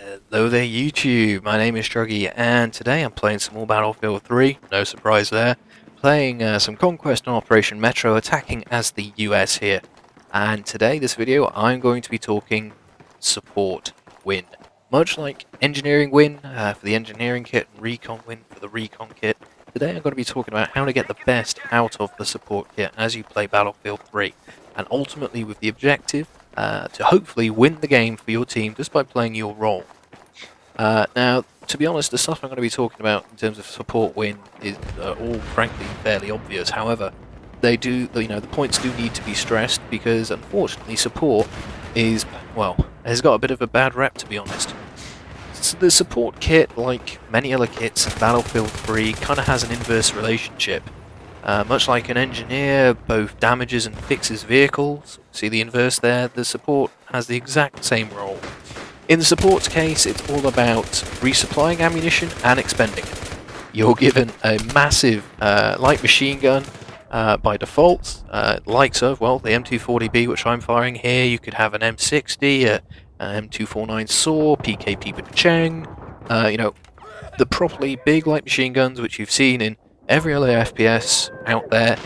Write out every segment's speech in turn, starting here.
Hello there YouTube, my name is Druggy and today I'm playing some more Battlefield 3, no surprise there. Playing some Conquest and Operation Metro, attacking as the US here. And today, this video, I'm going to be talking support win. Much like engineering win for the engineering kit and recon win for the recon kit, today I'm going to be talking about how to get the best out of the support kit as you play Battlefield 3. And ultimately with the objective to hopefully win the game for your team just by playing your role. Now, to be honest, the stuff I'm going to be talking about in terms of support win is all frankly fairly obvious. However, they do, the points do need to be stressed because unfortunately support is, well, has got a bit of a bad rep, to be honest. So the support kit, like many other kits in Battlefield 3, kind of has an inverse relationship. Much like an engineer both damages and fixes vehicles, see the inverse there, the support has the exact same role. In the support's case, it's all about resupplying ammunition and expending it. You're given a massive light machine gun by default, likes of, well, the M240B, which I'm firing here. You could have an M60, a M249 SAW, PKP with Cheng, the properly big light machine guns, which you've seen in every other FPS out there.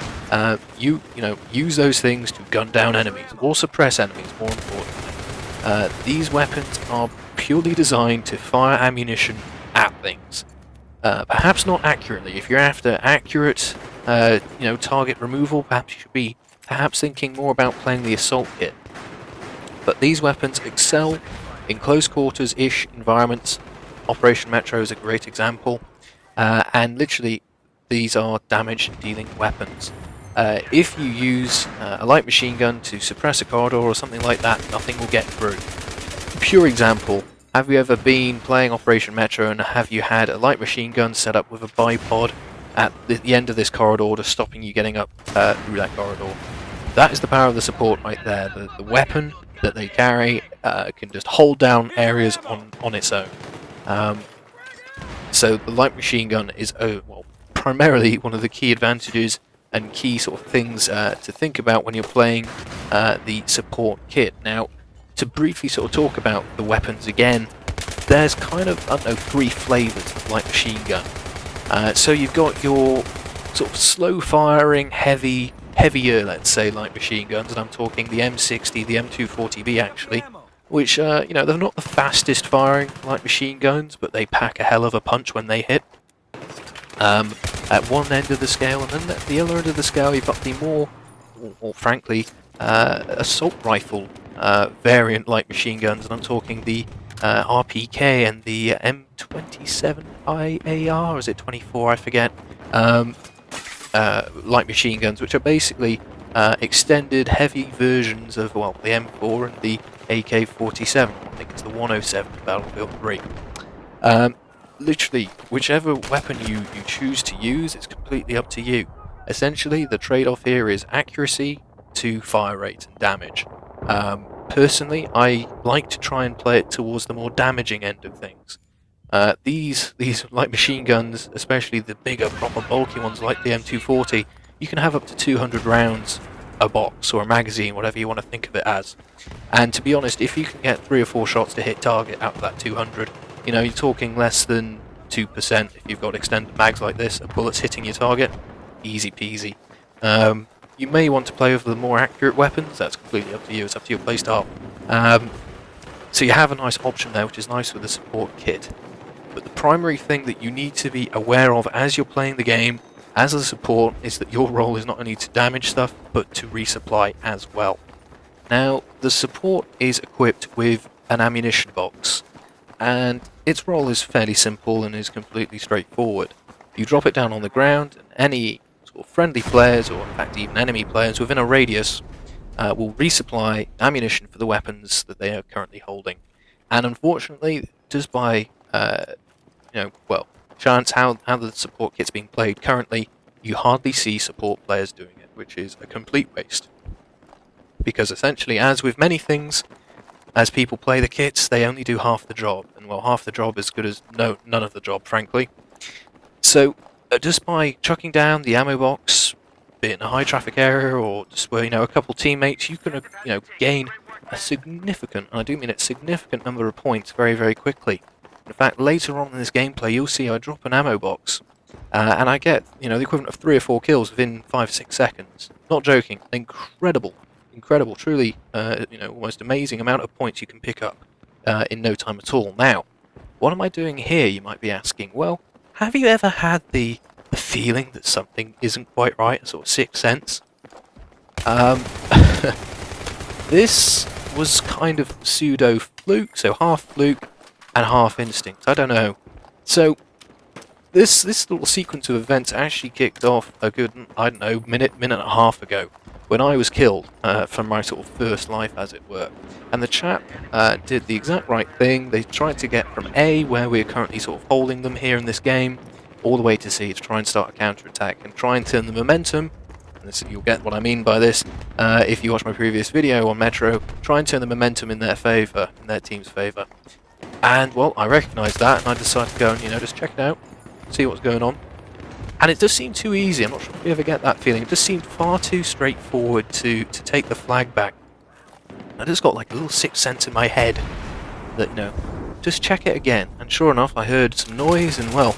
Use those things to gun down enemies, or suppress enemies, more importantly. These weapons are purely designed to fire ammunition at things. Perhaps not accurately. If you're after accurate, target removal, perhaps you should be thinking more about playing the assault kit. But these weapons excel in close quarters-ish environments. Operation Metro is a great example, and literally these are damage-dealing weapons. If you use a light machine gun to suppress a corridor or something like that, nothing will get through. Pure example, have you ever been playing Operation Metro and have you had a light machine gun set up with a bipod at the end of this corridor to stopping you getting up through that corridor? That is the power of the support right there. The weapon that they carry can just hold down areas on its own. So the light machine gun is primarily one of the key advantages and key sort of things to think about when you're playing the support kit. Now, to briefly sort of talk about the weapons again, there's kind of, three flavours of light machine gun. So you've got your sort of slow firing, heavier, let's say, light machine guns, and I'm talking the M60, the M240B actually, which, they're not the fastest firing light machine guns, but they pack a hell of a punch when they hit. At one end of the scale, and then at the other end of the scale you've got the more frankly, assault rifle variant light machine guns, and I'm talking the RPK and the M27 IAR, or is it 24, I forget, light machine guns, which are basically extended heavy versions of, well, the M4 and the AK-47, I think it's the 107 in Battlefield 3. Literally, whichever weapon you choose to use, it's completely up to you. Essentially, the trade-off here is accuracy to fire rate and damage. Personally, I like to try and play it towards the more damaging end of things. These light machine guns, especially the bigger, proper bulky ones like the M240, you can have up to 200 rounds a box or a magazine, whatever you want to think of it as. And to be honest, if you can get 3 or 4 shots to hit target out of that 200, you're talking less than 2% if you've got extended mags like this, a bullet's hitting your target, easy peasy. You may want to play with the more accurate weapons, that's completely up to you, it's up to your playstyle. So you have a nice option there, which is nice with the support kit. But the primary thing that you need to be aware of as you're playing the game, as a support, is that your role is not only to damage stuff, but to resupply as well. Now, the support is equipped with an ammunition box, and its role is fairly simple and is completely straightforward. You drop it down on the ground, and any sort of friendly players, or in fact even enemy players within a radius, will resupply ammunition for the weapons that they are currently holding. And unfortunately, just by chance how the support kit's being played currently, you hardly see support players doing it, which is a complete waste. Because essentially, as with many things, as people play the kits, they only do half the job, and well, half the job is as good as none of the job, frankly. So, just by chucking down the ammo box, be it in a high traffic area or just where a couple teammates, you can gain a significant, and I do mean a significant number of points very, very quickly. In fact, later on in this gameplay, you'll see I drop an ammo box, and I get, the equivalent of 3 or 4 kills within 5 or 6 seconds. Not joking. Incredible, truly, almost amazing amount of points you can pick up in no time at all. Now, what am I doing here, you might be asking? Well, have you ever had the feeling that something isn't quite right, a sort of sixth sense? This was kind of pseudo fluke, so half fluke and half instinct. I don't know. So this little sequence of events actually kicked off a good, I don't know, minute and a half ago, when I was killed from my sort of first life, as it were. And the chap did the exact right thing. They tried to get from A, where we're currently sort of holding them here in this game, all the way to C to try and start a counter-attack and try and turn the momentum. And this, you'll get what I mean by this if you watch my previous video on Metro. Try and turn the momentum in their favour, in their team's favour. And, well, I recognised that, and I decided to go and, just check it out, see what's going on. And it does seem too easy. I'm not sure if you ever get that feeling. It just seemed far too straightforward to take the flag back. I just got like a little sixth sense in my head that, just check it again. And sure enough, I heard some noise, and, well,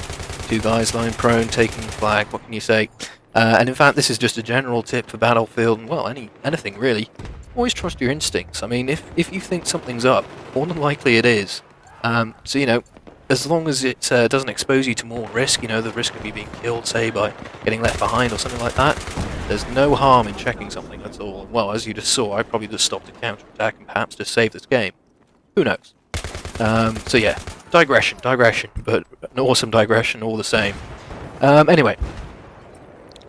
2 guys lying prone, taking the flag. What can you say? And in fact, this is just a general tip for Battlefield, and, well, anything really. Always trust your instincts. I mean, if you think something's up, more than likely it is. So, as long as it doesn't expose you to more risk, the risk of you being killed, say, by getting left behind or something like that, there's no harm in checking something at all. Well, as you just saw, I probably just stopped a counter-attack and perhaps just saved this game. Who knows? So yeah, digression, but an awesome digression all the same. Anyway,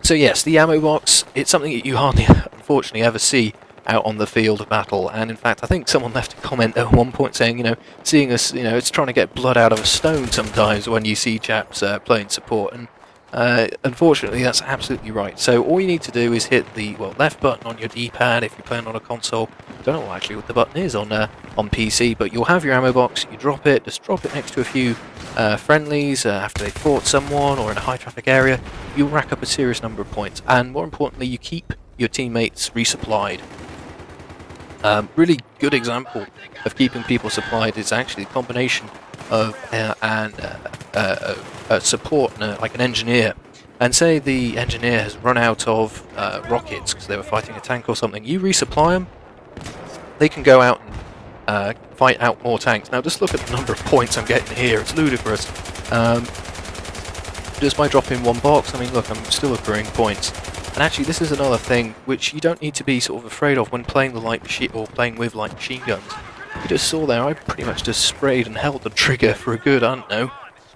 so yes, the ammo box, it's something that you hardly, unfortunately, ever see out on the field of battle, and in fact I think someone left a comment at one point saying, seeing us, it's trying to get blood out of a stone sometimes when you see chaps playing support, and unfortunately that's absolutely right. So all you need to do is hit the left button on your D-pad if you're playing on a console. Don't know actually what the button is on PC, but you'll have your ammo box, you just drop it next to a few friendlies after they've fought someone or in a high traffic area. You'll rack up a serious number of points, and more importantly you keep your teammates resupplied. Really good example of keeping people supplied is actually a combination of support, like an engineer. And say the engineer has run out of rockets because they were fighting a tank or something. You resupply them, they can go out and fight out more tanks. Now just look at the number of points I'm getting here, it's ludicrous. Just by dropping 1 box, I mean look, I'm still accruing points. And actually this is another thing which you don't need to be sort of afraid of when playing the light machine or playing with light machine guns. You just saw there, I pretty much just sprayed and held the trigger for a good, I don't know,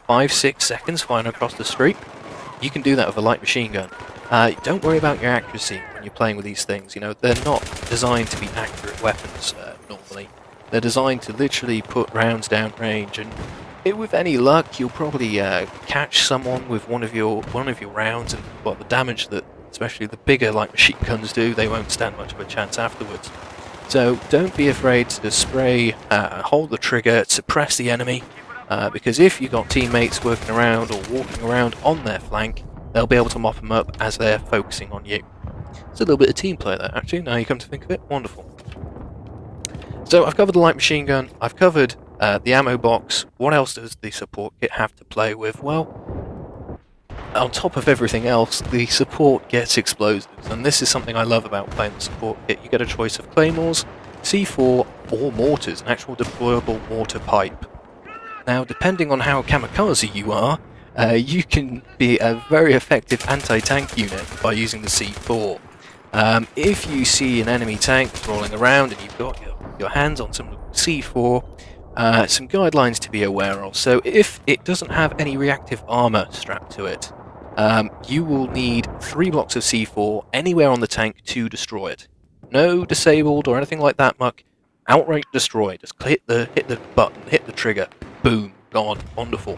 5-6 seconds flying across the street. You can do that with a light machine gun. Don't worry about your accuracy when you're playing with these things. They're not designed to be accurate weapons normally. They're designed to literally put rounds down range, and with any luck, you'll probably catch someone with one of your rounds, and the damage that especially the bigger light machine guns do, they won't stand much of a chance afterwards. So don't be afraid to spray, hold the trigger, suppress the enemy, because if you've got teammates working around or walking around on their flank, they'll be able to mop them up as they're focusing on you. It's a little bit of team play there, actually, now you come to think of it. Wonderful. So I've covered the light machine gun, I've covered the ammo box. What else does the support kit have to play with? Well, on top of everything else, the support gets explosives, and this is something I love about playing the support kit. You get a choice of claymores, C4, or mortars, an actual deployable mortar pipe. Now, depending on how kamikaze you are, you can be a very effective anti-tank unit by using the C4. If you see an enemy tank rolling around and you've got your hands on some C4, some guidelines to be aware of. So if it doesn't have any reactive armor strapped to it, you will need 3 blocks of C4 anywhere on the tank to destroy it. No disabled or anything like that, muck. Outright destroy. Just hit the button, hit the trigger. Boom, gone. Wonderful.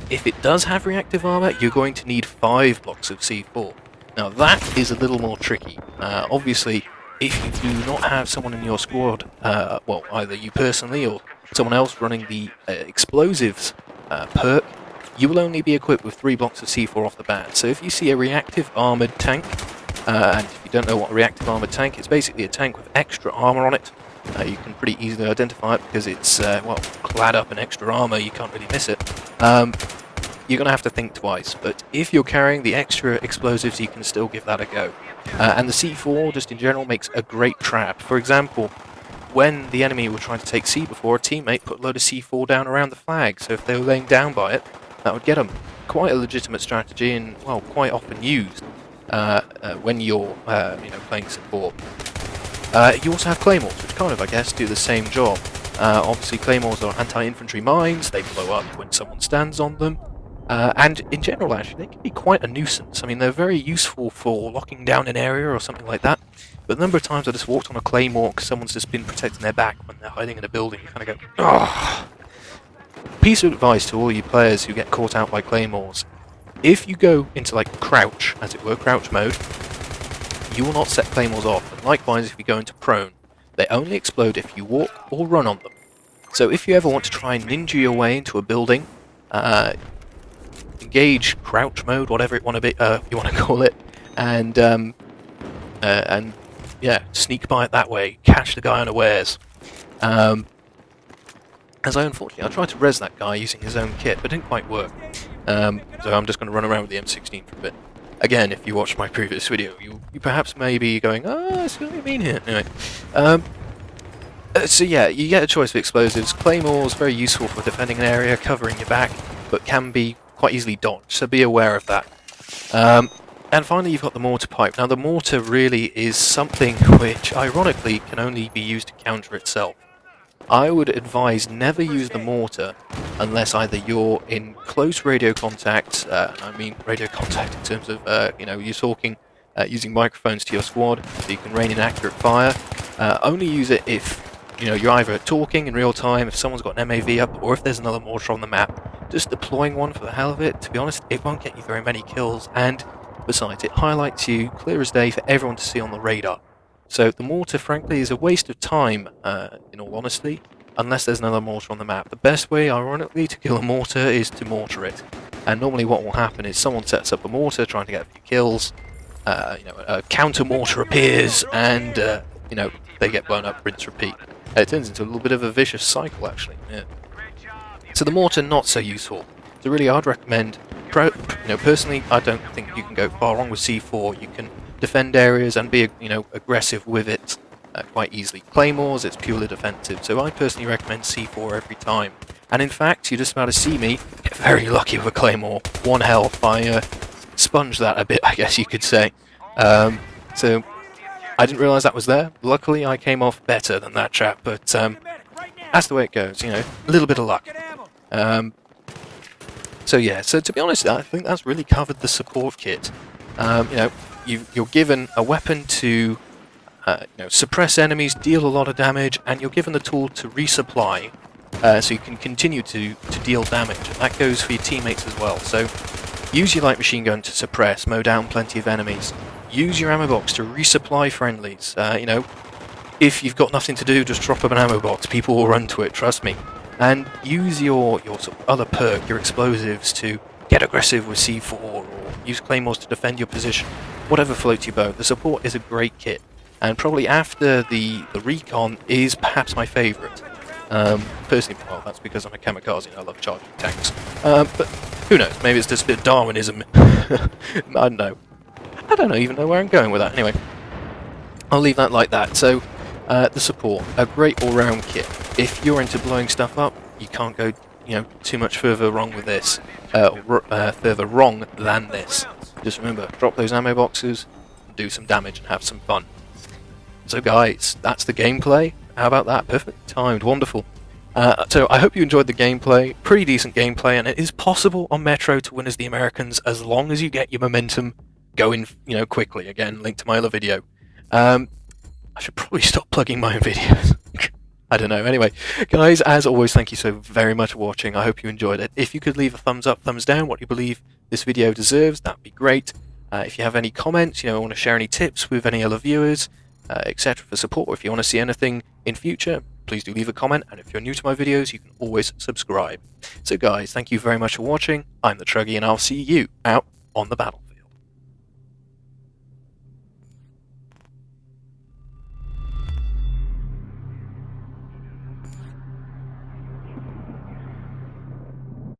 If it does have reactive armor, you're going to need 5 blocks of C4. Now that is a little more tricky. Obviously, if you do not have someone in your squad, either you personally or someone else running the explosives perk, you will only be equipped with 3 blocks of C4 off the bat. So if you see a reactive armoured tank, and if you don't know what a reactive armoured tank is, basically a tank with extra armour on it, You can pretty easily identify it because it's, well, clad up in extra armor, you can't really miss it. You're going to have to think twice, but if you're carrying the extra explosives, you can still give that a go. And the C4, just in general, makes a great trap. For example, when the enemy were trying to take C before, a teammate put a load of C4 down around the flag, so if they were laying down by it, that would get them. Quite a legitimate strategy and, well, quite often used when you're playing support. You also have claymores, which kind of, I guess, do the same job. Obviously, claymores are anti-infantry mines, they blow up when someone stands on them. And in general, actually, they can be quite a nuisance. I mean, they're very useful for locking down an area or something like that. But the number of times I just walked on a claymore because someone's just been protecting their back when they're hiding in a building, you kind of go, oh. Piece of advice to all you players who get caught out by claymores. If you go into, like, crouch, as it were, crouch mode, you will not set claymores off. And likewise, if you go into prone, they only explode if you walk or run on them. So if you ever want to try and ninja your way into a building, engage crouch mode, whatever you want to call it, and yeah, sneak by it that way, catch the guy unawares. As I tried to res that guy using his own kit, but it didn't quite work. So I'm just going to run around with the M16 for a bit. Again, if you watched my previous video, you perhaps may be going, oh, I see what you mean here. Anyway, so yeah, you get a choice of explosives. Claymores, very useful for defending an area, covering your back, but can be quite easily dodged, so be aware of that. And finally, you've got the mortar pipe. Now, the mortar really is something which, ironically, can only be used to counter itself. I would advise never use the mortar unless either you're in close radio contact, I mean radio contact in terms of, you're talking using microphones to your squad, so you can rain in accurate fire. Only use it if, you're either talking in real time, if someone's got an MAV up, or if there's another mortar on the map. Just deploying one for the hell of it, to be honest, it won't get you very many kills, and besides, it highlights you clear as day for everyone to see on the radar. So the mortar, frankly, is a waste of time, in all honesty, unless there's another mortar on the map. The best way, ironically, to kill a mortar is to mortar it. And normally what will happen is someone sets up a mortar trying to get a few kills, a counter mortar appears, and, they get blown up, rinse, repeat. It turns into a little bit of a vicious cycle, actually. Yeah. So the mortar, not so useful. So really, I'd recommend, personally, I don't think you can go far wrong with C4. You can defend areas and be, aggressive with it quite easily. Claymores, it's purely defensive, so I personally recommend C4 every time. And in fact, you're just about to see me get very lucky with a claymore. 1 health, I sponged that a bit, I guess you could say. So I didn't realise that was there. Luckily, I came off better than that chap, but that's the way it goes, a little bit of luck. So yeah, so to be honest, I think that's really covered the support kit. You're given a weapon to suppress enemies, deal a lot of damage, and you're given the tool to resupply, so you can continue to deal damage, and that goes for your teammates as well. So use your light machine gun to suppress, mow down plenty of enemies. Use your ammo box to resupply friendlies. If you've got nothing to do, just drop up an ammo box. People will run to it, trust me. And use your sort of other perk, your explosives, to get aggressive with C4, or use claymores to defend your position. Whatever floats your boat. The support is a great kit, and probably after the recon is perhaps my favourite. Personally, well, that's because I'm a kamikaze and I love charging tanks. But who knows? Maybe it's just a bit of Darwinism. I don't even know where I'm going with that. Anyway, I'll leave that like that. So, the support, a great all-round kit. If you're into blowing stuff up, you can't go, too much further wrong with this. Further wrong than this. Just remember, drop those ammo boxes, do some damage, and have some fun. So, guys, that's the gameplay. How about that? Perfect timed, wonderful. So I hope you enjoyed the gameplay. Pretty decent gameplay, and it is possible on Metro to win as the Americans as long as you get your momentum going, quickly. Again, link to my other video. I should probably stop plugging my own videos. I don't know. Anyway, guys, as always, thank you so very much for watching. I hope you enjoyed it. If you could leave a thumbs up, thumbs down, what you believe this video deserves, that'd be great. If you have any comments, want to share any tips with any other viewers, etc. for support, or if you want to see anything in future, please do leave a comment. And if you're new to my videos, you can always subscribe. So guys, thank you very much for watching. I'm the Truggy, and I'll see you out on the battlefield.